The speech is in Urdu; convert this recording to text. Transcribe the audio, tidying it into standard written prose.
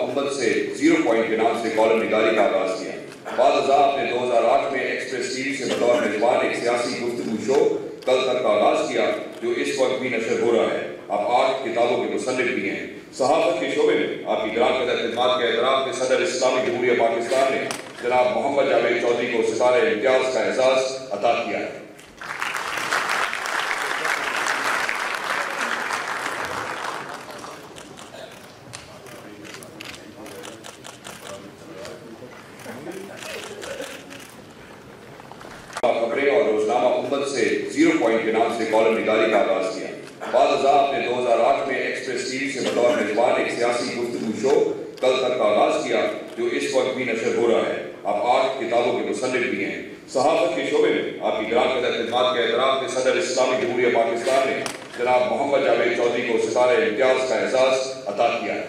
محمد سے 0 پوائنٹ کے نام سے کالم نگاری کا آغاز کیا۔ بعد ازاں آپ نے 2008 میں ایکسپریس ٹی وی سے بطور میزبان ایک سیاسی گفتگو شو کل تک کا آغاز کیا، جو اس وقت بھی نشر ہو رہا ہے۔ آپ 8 کتابوں کے مصنف بھی ہیں۔ صحافت کے شعبے میں آپ کی گرام قدر خدمات کے اعتراف میں صدر اسلامی جمہوریہ پاکستان نے جناب محمد جاوید چودھری کو ستارہ امتیاز کا اعزاز عطا کیا ہے۔ خبریں اور روزنامہ امت سے 0 پوائنٹ کے نام سے کالم نگاری کا آغاز کیا۔ بعد ازاں آپ نے 2008 میں ایکسپریس ٹی وی سے بطور میزبان ایک سیاسی گفتگو شو کل تک کا آغاز کیا، جو اس وقت بھی نشر ہو رہا ہے۔ آپ 8 کتابوں کے مصنف بھی ہیں۔ صحافت کے شعبے میں آپ کی گرام قدر خدمات کے اعتراف میں صدر اسلامی جمہوریہ پاکستان نے جناب محمد جاوید چودھری کو ستارہ امتیاز کا اعزاز عطا کیا ہے۔